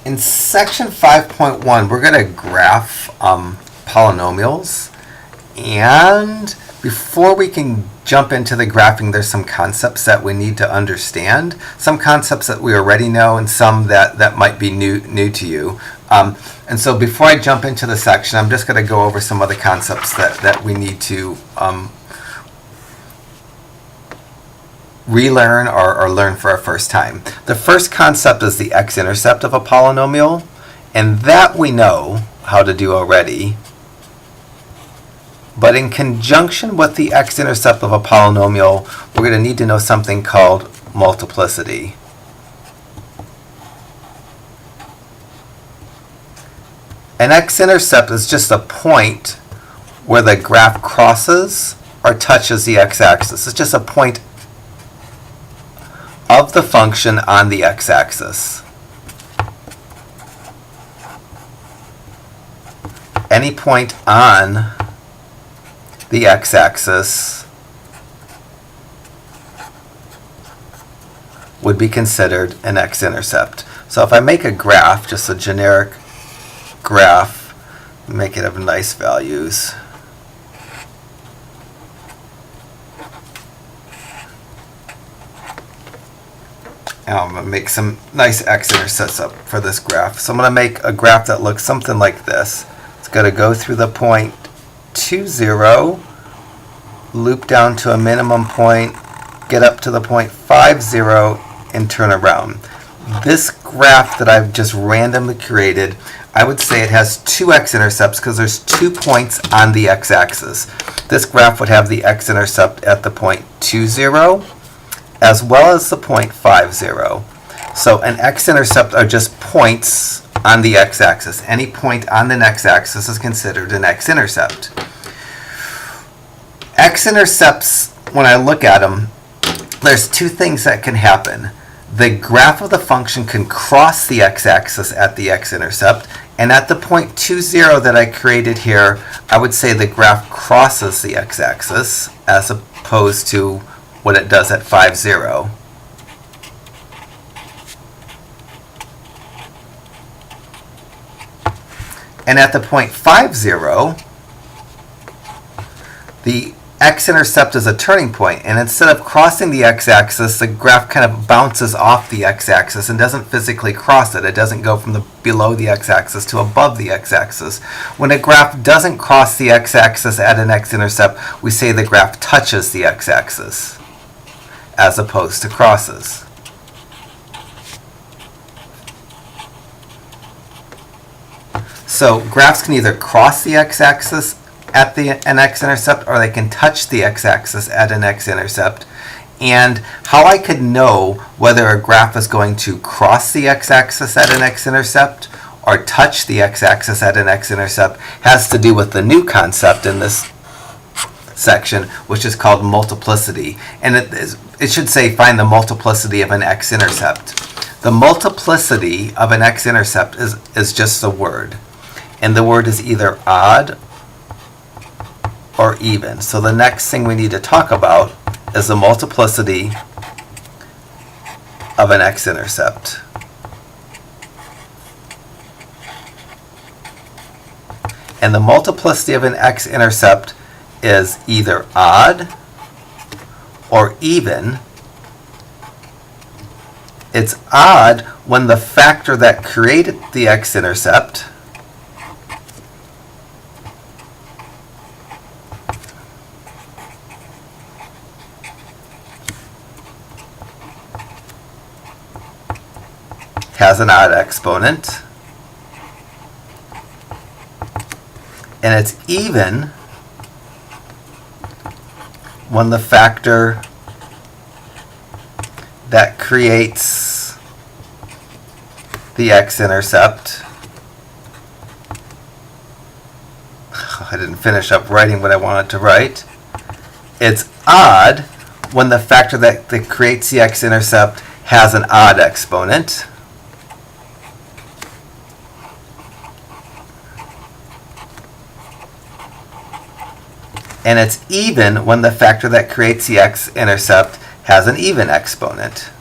In section 5.1, we're going to graph polynomials. And before we can jump into the graphing, there's some concepts that we need to understand. Some concepts that we already know and some that might be new to you. And so before I jump into the section, I'm just going to go over some of the concepts that we need to relearn or learn for our first time. The first concept is the x-intercept of a polynomial, and that we know how to do already. But in conjunction with the x-intercept of a polynomial, we're going to need to know something called multiplicity. An x-intercept is just a point where the graph crosses or touches the x-axis. It's just a point of the function on the x-axis. Any point on the x-axis would be considered an x-intercept. So if I make a graph, just a generic graph, make it have nice values. I'm going to make some nice x-intercepts up for this graph. So I'm going to make a graph that looks something like this. It's going to go through the point 2, 0, loop down to a minimum point, get up to the point 5, 0, and turn around. This graph that I've just randomly created, I would say it has two x-intercepts because there's 2 points on the x-axis. This graph would have the x-intercept at the point 2, 0, as well as the point 5, 0. So an x-intercept are just points on the x-axis. Any point on the x-axis is considered an x-intercept. X-intercepts, when I look at them, there's two things that can happen. The graph of the function can cross the x-axis at the x-intercept, and at the point 2, 0 that I created here, I would say the graph crosses the x-axis as opposed to what it does at 5, 0. And at the point 5, 0, the x-intercept is a turning point, and instead of crossing the x-axis, the graph kind of bounces off the x-axis and doesn't physically cross it. It doesn't go from below the x-axis to above the x-axis. When a graph doesn't cross the x-axis at an x-intercept, we say the graph touches the x-axis as opposed to crosses. So graphs can either cross the x-axis at an x-intercept, or they can touch the x-axis at an x-intercept. And how I could know whether a graph is going to cross the x-axis at an x-intercept or touch the x-axis at an x-intercept has to do with the new concept in this section, which is called multiplicity. And it should say find the multiplicity of an x-intercept. The multiplicity of an x-intercept is just the word. And the word is either odd or even. So the next thing we need to talk about is the multiplicity of an x-intercept. And the multiplicity of an x-intercept is either odd or even. It's odd when the factor that created the x-intercept has an odd exponent, and it's even when the factor that creates the x-intercept, I didn't finish up writing what I wanted to write. It's odd when the factor that creates the x-intercept has an odd exponent. And it's even when the factor that creates the x-intercept has an even exponent.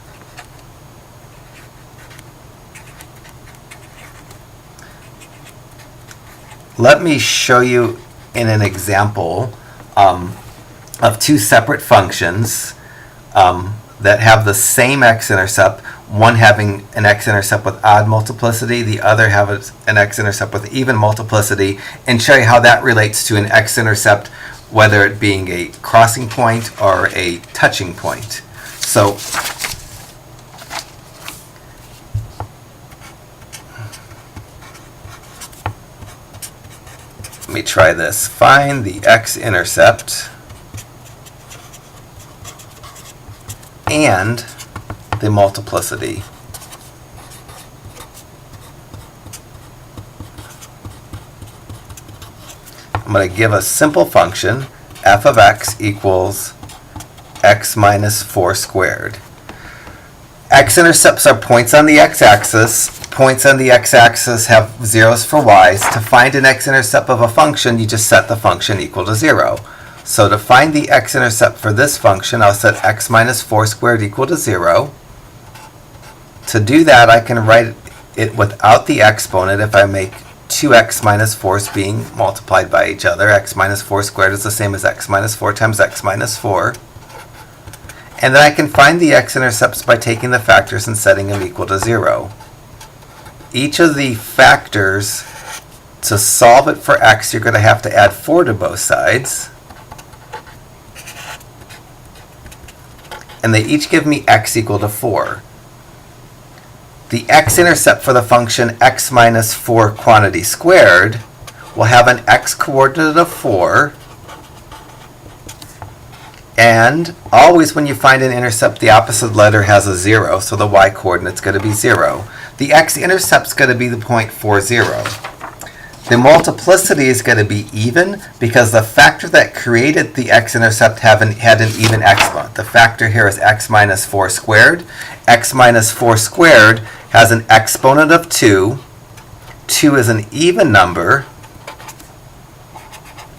let me show you in an example of two separate functions that have the same x-intercept, one having an x-intercept with odd multiplicity, the other have an x-intercept with even multiplicity, and show you how that relates to an x-intercept, whether it being a crossing point or a touching point. So let me try this. Find the x-intercept and the multiplicity. I'm going to give a simple function, f of x equals x minus 4 squared. X-intercepts are points on the x-axis. Points on the x-axis have zeros for y's. To find an x-intercept of a function, you just set the function equal to 0. So to find the x-intercept for this function, I'll set x minus 4 squared equal to 0. To do that, I can write it without the exponent if I make 2x minus 4's being multiplied by each other. X minus 4 squared is the same as x minus 4 times x minus 4. And then I can find the x-intercepts by taking the factors and setting them equal to 0. Each of the factors, to solve it for x, you're going to have to add 4 to both sides. And they each give me x equal to 4. The x-intercept for the function x minus 4 quantity squared will have an x-coordinate of 4. And always when you find an intercept, the opposite letter has a 0, so the y-coordinate's going to be 0. The x-intercept's going to be the point 4, 0. The multiplicity is going to be even because the factor that created the x-intercept had an even exponent. The factor here is x minus 4 squared. X minus 4 squared has an exponent of 2. 2 is an even number,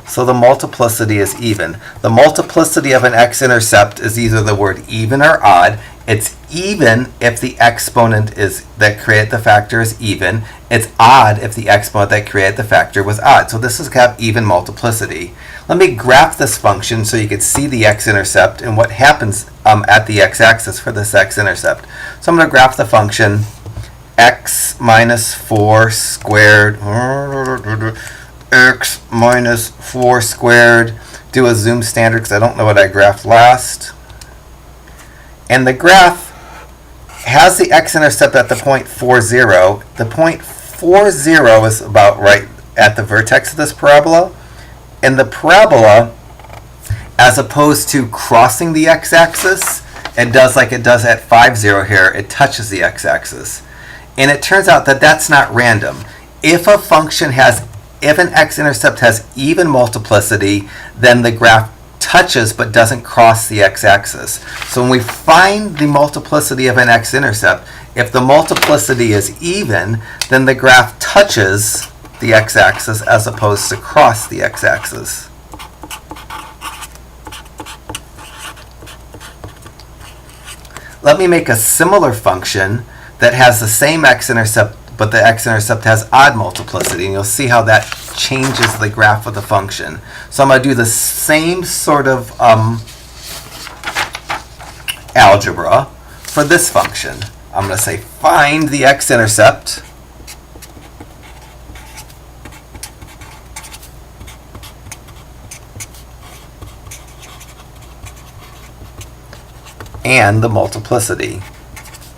so the multiplicity is even. The multiplicity of an x-intercept is either the word even or odd. It's even if the exponent that created the factor is even. It's odd if the exponent that created the factor was odd. So this is going to have even multiplicity. Let me graph this function so you can see the x-intercept and what happens at the x-axis for this x-intercept. So I'm going to graph the function x minus 4 squared, x minus 4 squared. Do a zoom standard because I don't know what I graphed last. And the graph has the x-intercept at the point 4, 0. The point 4, 0 is about right at the vertex of this parabola. And the parabola, as opposed to crossing the x-axis, it does like it does at 5, 0 here. It touches the x-axis. And it turns out that that's not random. If a function if an x-intercept has even multiplicity, then the graph touches but doesn't cross the x-axis. So when we find the multiplicity of an x-intercept, if the multiplicity is even, then the graph touches the x-axis as opposed to cross the x-axis. Let me make a similar function that has the same x-intercept, but the x-intercept has odd multiplicity, and you'll see how that changes the graph of the function. So I'm going to do the same sort of algebra for this function. I'm going to say find the x-intercept and the multiplicity.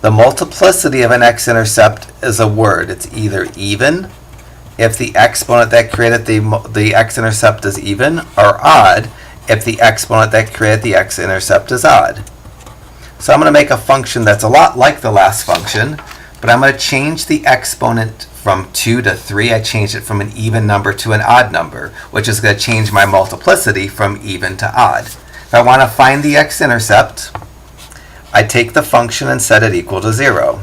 The multiplicity of an x-intercept is a word. It's either even if the exponent that created the x-intercept is even, or odd if the exponent that created the x-intercept is odd. So I'm going to make a function that's a lot like the last function, but I'm going to change the exponent from 2 to 3. I changed it from an even number to an odd number, which is going to change my multiplicity from even to odd. If I want to find the x-intercept, I take the function and set it equal to 0.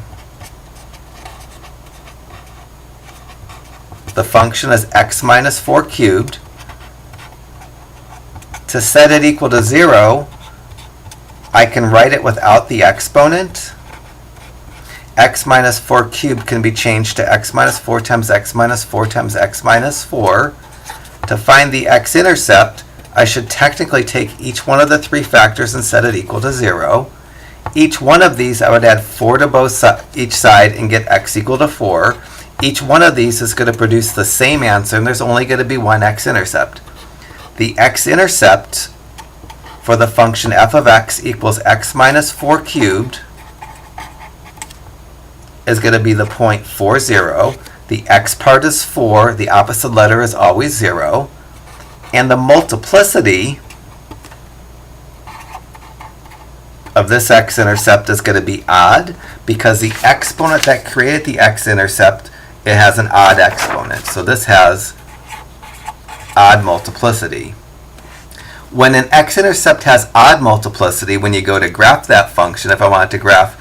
The function is x minus 4 cubed. To set it equal to 0, I can write it without the exponent. x minus 4 cubed can be changed to x minus 4 times x minus 4 times x minus 4. To find the x-intercept, I should technically take each one of the three factors and set it equal to 0. Each one of these, I would add 4 to each side and get x equal to 4. Each one of these is going to produce the same answer, and there's only going to be one x-intercept. The x-intercept for the function f of x equals x minus 4 cubed is going to be the point 4, 0. The x part is 4. The opposite letter is always 0. And the multiplicity of this x-intercept is going to be odd because the exponent that created the x-intercept, it has an odd exponent. So this has odd multiplicity. When an x-intercept has odd multiplicity, when you go to graph that function, if I wanted to graph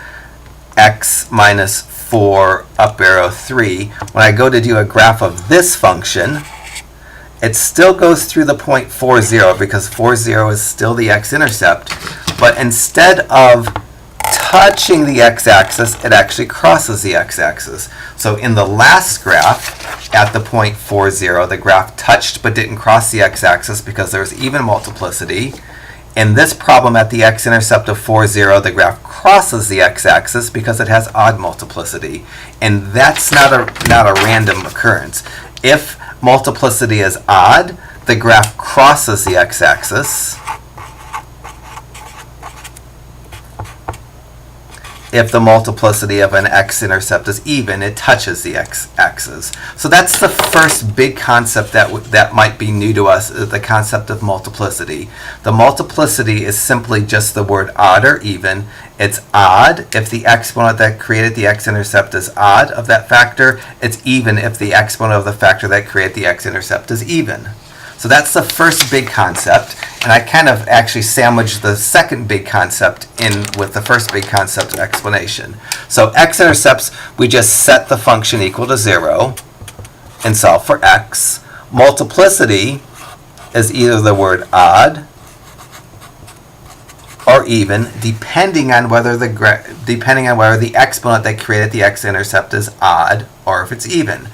x minus 4 up arrow 3, when I go to do a graph of this function, it still goes through the point 4, 0 because 4, 0 is still the x-intercept, but instead of touching the x-axis, it actually crosses the x-axis. So in the last graph, at the point 4, 0, the graph touched but didn't cross the x-axis because there's even multiplicity. In this problem at the x-intercept of 4, 0, the graph crosses the x-axis because it has odd multiplicity. And that's not a random occurrence. If multiplicity is odd, the graph crosses the x-axis. If the multiplicity of an x-intercept is even, it touches the x-axis. So that's the first big concept that might be new to us, the concept of multiplicity. The multiplicity is simply just the word odd or even. It's odd if the exponent that created the x-intercept is odd of that factor. It's even if the exponent of the factor that created the x-intercept is even. So that's the first big concept, and I kind of actually sandwiched the second big concept in with the first big concept of explanation. So x-intercepts, we just set the function equal to 0 and solve for x. Multiplicity is either the word odd or even, depending on whether the exponent that created the x-intercept is odd or if it's even.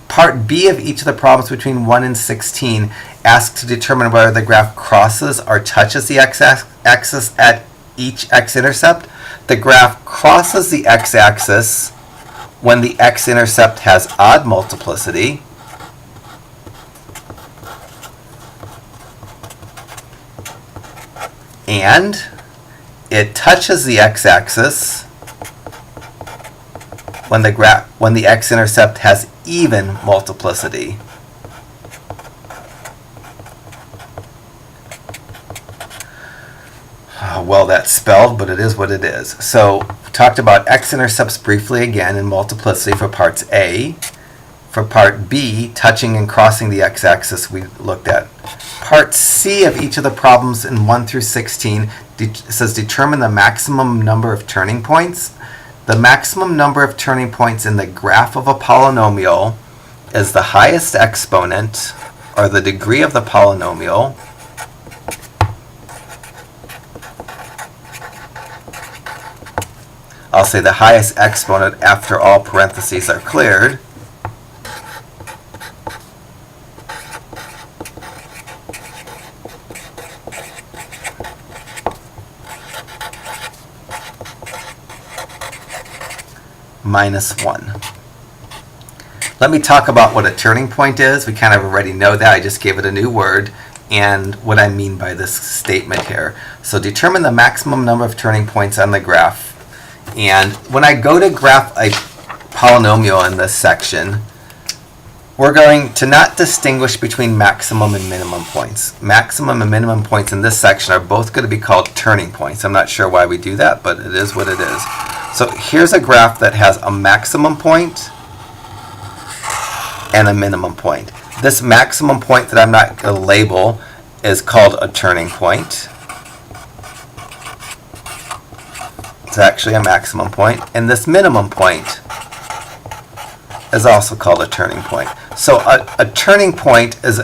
Part B of each of the problems between 1 and 16 asks to determine whether the graph crosses or touches the x-axis at each x-intercept. The graph crosses the x-axis when the x-intercept has odd multiplicity. And it touches the x-axis when the x-intercept has even multiplicity. Well, that's spelled, but it is what it is. So we talked about x-intercepts briefly again in multiplicity for parts A. For part B, touching and crossing the x-axis, we looked at. Part C of each of the problems in 1 through 16 says determine the maximum number of turning points. The maximum number of turning points in the graph of a polynomial is the highest exponent, or the degree of the polynomial, I'll say the highest exponent after all parentheses are cleared, minus 1. Let me talk about what a turning point is. We kind of already know that. I just gave it a new word and what I mean by this statement here. So determine the maximum number of turning points on the graph. And when I go to graph a polynomial in this section, we're going to not distinguish between maximum and minimum points. Maximum and minimum points in this section are both going to be called turning points. I'm not sure why we do that, but it is what it is. So here's a graph that has a maximum point and a minimum point. This maximum point that I'm not going to label is called a turning point. It's actually a maximum point. And this minimum point is also called a turning point. So a turning point is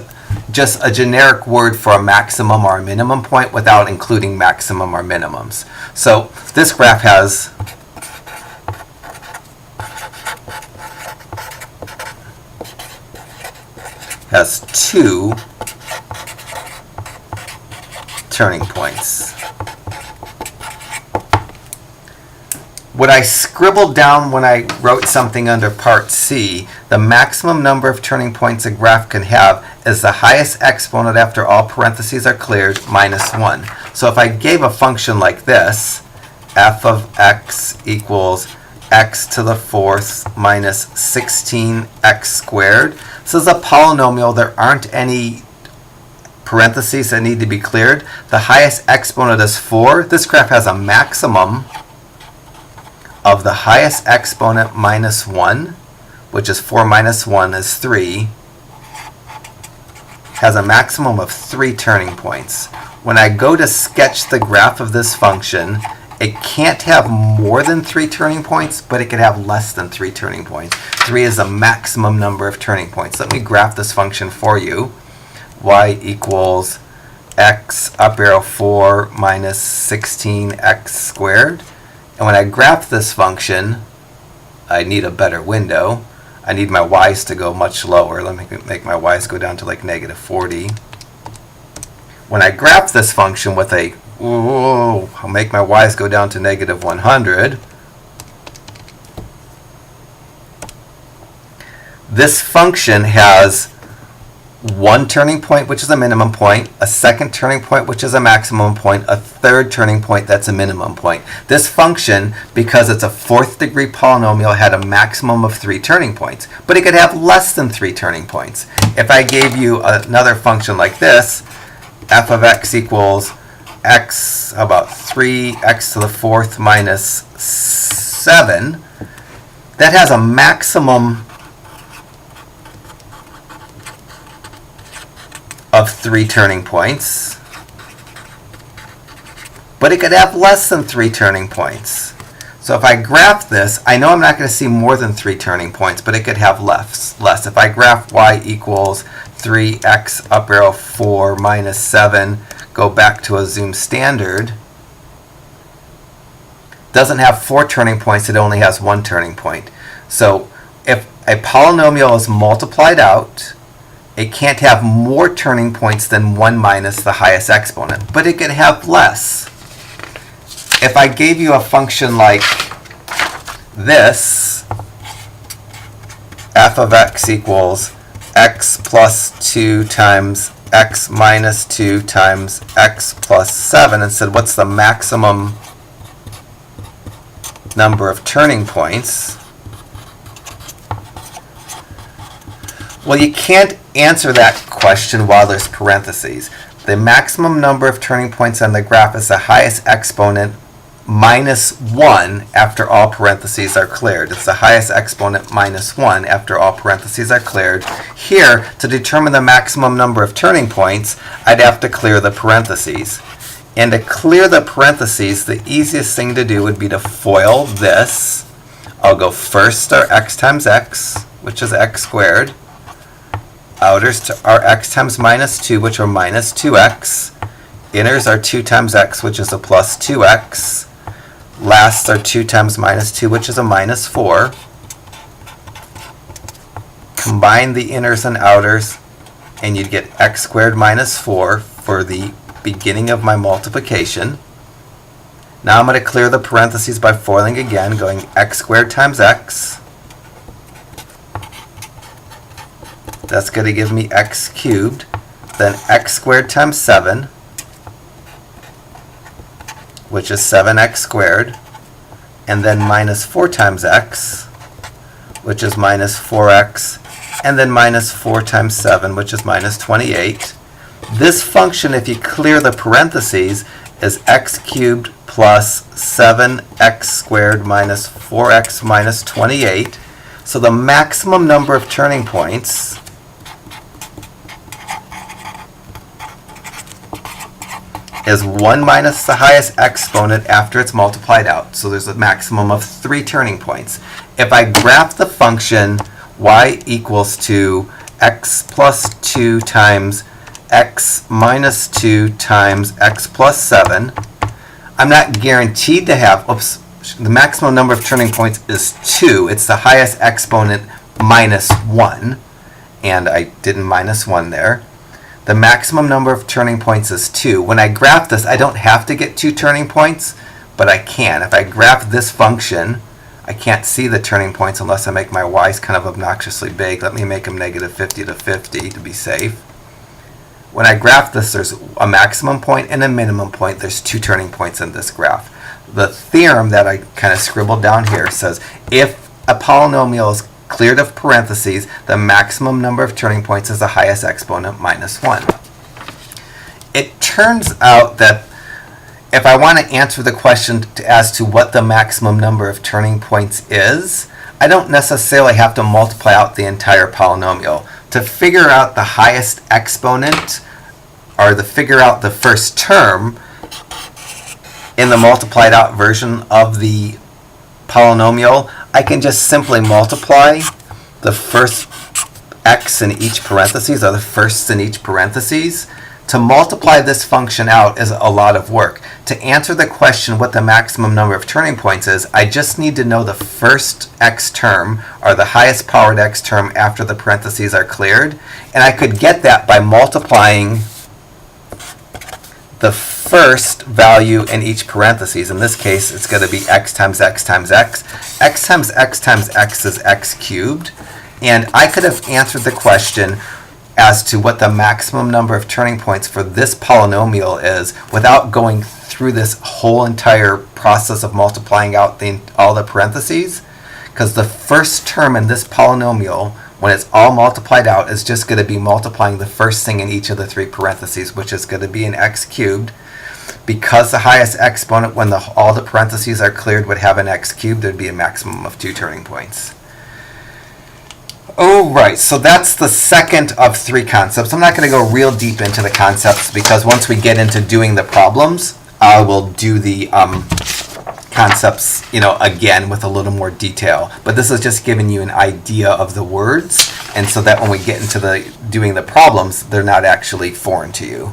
just a generic word for a maximum or a minimum point without including maximum or minimums. So this graph has has 2 turning points. What I scribbled down when I wrote something under part C, the maximum number of turning points a graph can have is the highest exponent after all parentheses are cleared minus 1. So if I gave a function like this, f of x equals x to the 4th minus 16x squared. This is a polynomial. There aren't any parentheses that need to be cleared. The highest exponent is 4. This graph has a maximum of the highest exponent minus 1, which is 4 minus 1 is 3, has a maximum of 3 turning points. When I go to sketch the graph of this function, it can't have more than 3 turning points, but it can have less than 3 turning points. 3 is the maximum number of turning points. Let me graph this function for you. Y equals x up arrow 4 minus 16x squared. And when I graph this function, I need a better window. I need my y's to go much lower. Let me make my y's go down to like negative 40. When I graph this function with a, I'll make my y's go down to negative 100. This function has 1 turning point, which is a minimum point, a second turning point, which is a maximum point, a third turning point, that's a minimum point. This function, because it's a 4th degree polynomial, had a maximum of 3 turning points, but it could have less than 3 turning points. If I gave you another function like this, f of x equals x, about 3x to the 4th minus 7, that has a maximum of 3 turning points, but it could have less than 3 turning points. So if I graph this, I know I'm not going to see more than 3 turning points, but it could have less. If I graph y equals 3x up arrow 4 minus 7, go back to a zoom standard, doesn't have 4 turning points, it only has 1 turning point. So if a polynomial is multiplied out, it can't have more turning points than 1 minus the highest exponent, but it could have less. If I gave you a function like this, f of x equals x plus 2 times x minus 2 times x plus 7, and said what's the maximum number of turning points, well, you can't answer that question while there's parentheses. The maximum number of turning points on the graph is the highest exponent minus 1 after all parentheses are cleared. It's the highest exponent minus 1 after all parentheses are cleared. Here, to determine the maximum number of turning points, I'd have to clear the parentheses. And to clear the parentheses, the easiest thing to do would be to FOIL this. I'll go first our x times x, which is x squared. Outers are x times minus 2, which are minus 2x. Inners are 2 times x, which is a plus 2x. Lasts are 2 times minus 2, which is a minus 4. Combine the inners and outers, and you'd get x squared minus 4 for the beginning of my multiplication. Now I'm going to clear the parentheses by foiling again, going x squared times x. That's going to give me x cubed. Then x squared times 7, which is 7x squared. And then minus 4 times x, which is minus 4x. And then minus 4 times 7, which is minus 28. This function, if you clear the parentheses, is x cubed plus 7x squared minus 4x minus 28. So the maximum number of turning points is 1 minus the highest exponent after it's multiplied out. So there's a maximum of 3 turning points. If I graph the function y equals to x plus 2 times x minus 2 times x plus 7, I'm not guaranteed to have, the maximum number of turning points is 2. It's the highest exponent minus 1. and I didn't minus 1 there. The maximum number of turning points is 2. When I graph this, I don't have to get 2 turning points, but I can. If I graph this function, I can't see the turning points unless I make my y's kind of obnoxiously big. Let me make them negative 50 to 50 to be safe. When I graph this, there's a maximum point and a minimum point. There's 2 turning points in this graph. The theorem that I kind of scribbled down here says if a polynomial is cleared of parentheses, the maximum number of turning points is the highest exponent minus 1. It turns out that if I want to answer the question as to what the maximum number of turning points is, I don't necessarily have to multiply out the entire polynomial. To figure out the highest exponent, or to figure out the first term in the multiplied out version of the polynomial, I can just simply multiply the first x in each parentheses, or the firsts in each parentheses. To multiply this function out is a lot of work. To answer the question what the maximum number of turning points is, I just need to know the first x term, or the highest powered x term after the parentheses are cleared. And I could get that by multiplying the first value in each parentheses. In this case, it's going to be x times x times x. X times x times x is x cubed. And I could have answered the question as to what the maximum number of turning points for this polynomial is without going through this whole entire process of multiplying out all the parentheses, because the first term in this polynomial, when it's all multiplied out, is just going to be multiplying the first thing in each of the 3 parentheses, which is going to be an x cubed. Because the highest exponent, when all the parentheses are cleared, would have an x cubed, there'd be a maximum of 2 turning points. Oh, right, so that's the second of 3 concepts. I'm not going to go real deep into the concepts because once we get into doing the problems, I will do the concepts, again with a little more detail. But this is just giving you an idea of the words, and so that when we get into doing the problems, they're not actually foreign to you.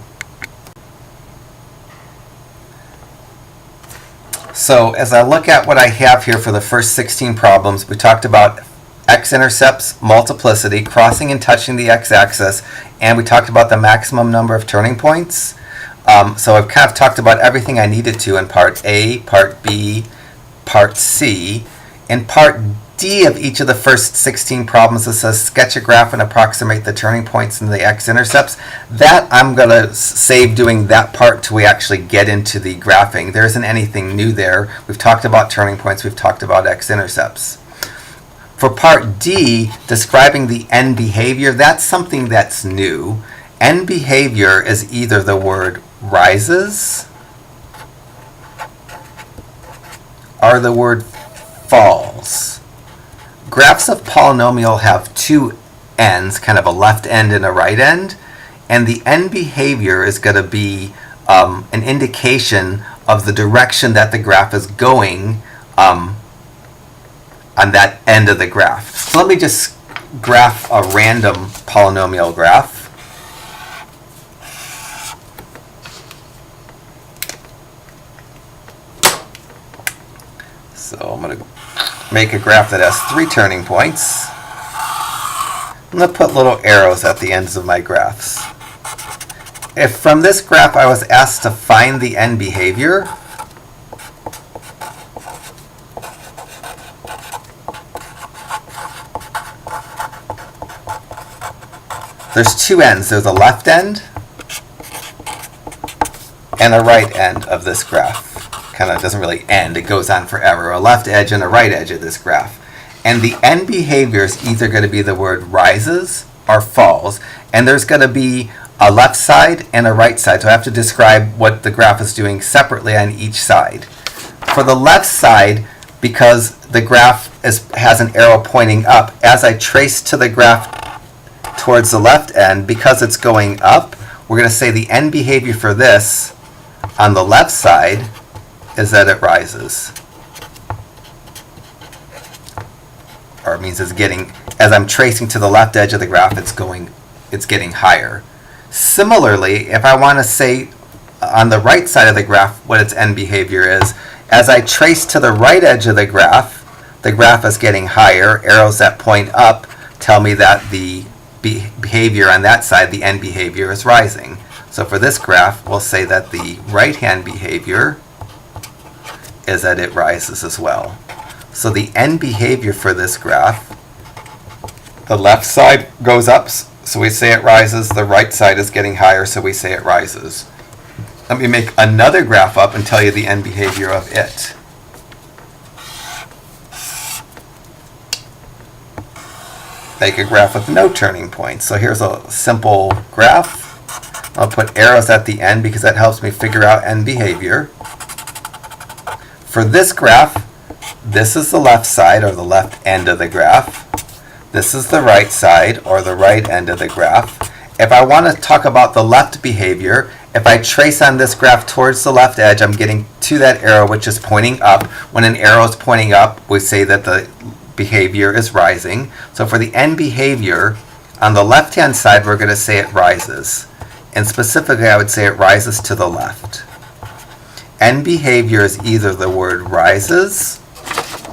So as I look at what I have here for the first 16 problems, we talked about x-intercepts, multiplicity, crossing and touching the x-axis, and we talked about the maximum number of turning points. So I've kind of talked about everything I needed to in part A, part B, part C. In part D of each of the first 16 problems, it says sketch a graph and approximate the turning points in the x-intercepts. That I'm going to save doing that part till we actually get into the graphing. There isn't anything new there. We've talked about turning points. We've talked about x-intercepts. For part D, describing the end behavior, that's something that's new. End behavior is either the word rises or the word falls. Graphs of polynomial have 2 ends, kind of a left end and a right end, and the end behavior is going to be an indication of the direction that the graph is going on that end of the graph. So let me just graph a random polynomial graph. So I'm going to make a graph that has 3 turning points. I'm going to put little arrows at the ends of my graphs. If from this graph I was asked to find the end behavior, there's 2 ends. There's a left end and a right end of this graph. Kind of doesn't really end. It goes on forever. A left edge and a right edge of this graph. And the end behavior is either going to be the word rises or falls. And there's going to be a left side and a right side. So I have to describe what the graph is doing separately on each side. For the left side, because the graph has an arrow pointing up, as I trace to the graph towards the left end, because it's going up, we're going to say the end behavior for this on the left side is that it rises. Or it means it's getting, as I'm tracing to the left edge of the graph, it's getting higher. Similarly, if I want to say on the right side of the graph what its end behavior is, as I trace to the right edge of the graph is getting higher. Arrows that point up tell me that the behavior on that side, the end behavior, is rising. So for this graph, we'll say that the right-hand behavior is that it rises as well. So the end behavior for this graph, the left side goes up, so we say it rises. The right side is getting higher, so we say it rises. Let me make another graph up and tell you the end behavior of it. Make a graph with no turning points. So here's a simple graph. I'll put arrows at the end because that helps me figure out end behavior. For this graph, this is the left side, or the left end of the graph. This is the right side, or the right end of the graph. If I want to talk about the left behavior, if I trace on this graph towards the left edge, I'm getting to that arrow which is pointing up. When an arrow is pointing up, we say that the behavior is rising. So for the end behavior, on the left-hand side, we're going to say it rises. And specifically, I would say it rises to the left. End behavior is either the word rises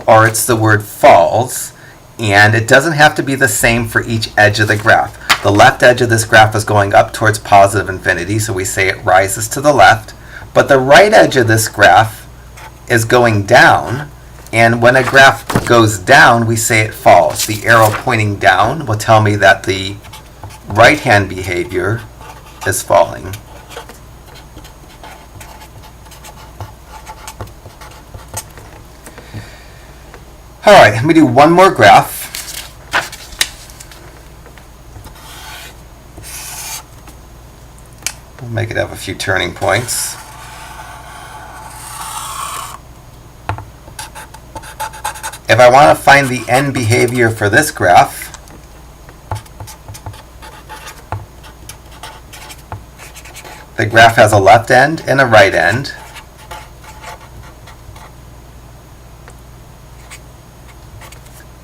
or it's the word falls, and it doesn't have to be the same for each edge of the graph. The left edge of this graph is going up towards positive infinity, so we say it rises to the left. But the right edge of this graph is going down, and when a graph goes down, we say it falls. The arrow pointing down will tell me that the right-hand behavior is falling. All right, let me do one more graph. We'll make it have a few turning points. If I want to find the end behavior for this graph, the graph has a left end and a right end.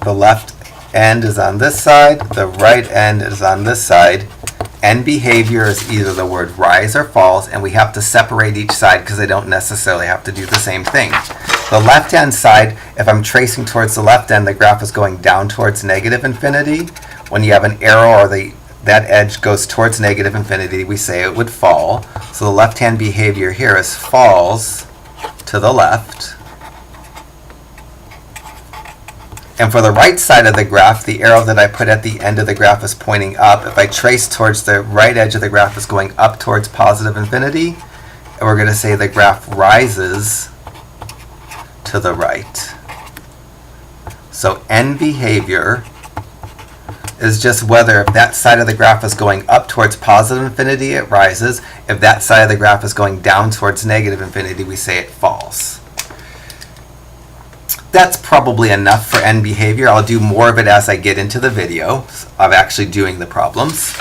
The left end is on this side, the right end is on this side. End behavior is either the word rise or falls, and we have to separate each side because they don't necessarily have to do the same thing. The left-hand side, if I'm tracing towards the left end, the graph is going down towards negative infinity. When you have an arrow or that edge goes towards negative infinity, we say it would fall. So the left-hand behavior here is falls to the left. And for the right side of the graph, the arrow that I put at the end of the graph is pointing up. If I trace towards the right edge of the graph, is going up towards positive infinity. And we're going to say the graph rises to the right. So end behavior is just whether if that side of the graph is going up towards positive infinity, it rises. If that side of the graph is going down towards negative infinity, we say it falls. That's probably enough for end behavior. I'll do more of it as I get into the video of actually doing the problems.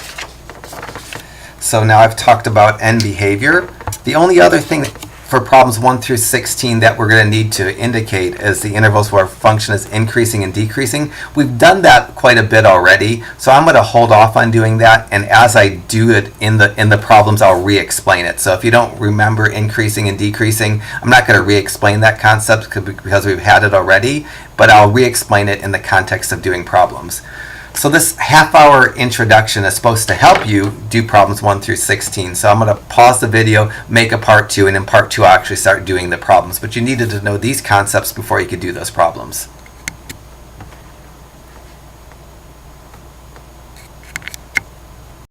So now I've talked about end behavior. The only other thing for problems 1 through 16 that we're going to need to indicate is the intervals where a function is increasing and decreasing. We've done that quite a bit already, so I'm going to hold off on doing that, and as I do it in the problems, I'll re-explain it. So if you don't remember increasing and decreasing, I'm not going to re-explain that concept because we've had it already, but I'll re-explain it in the context of doing problems. So this half-hour introduction is supposed to help you do problems 1 through 16. So I'm going to pause the video, make a part 2, and in part 2 I'll actually start doing the problems. But you needed to know these concepts before you could do those problems.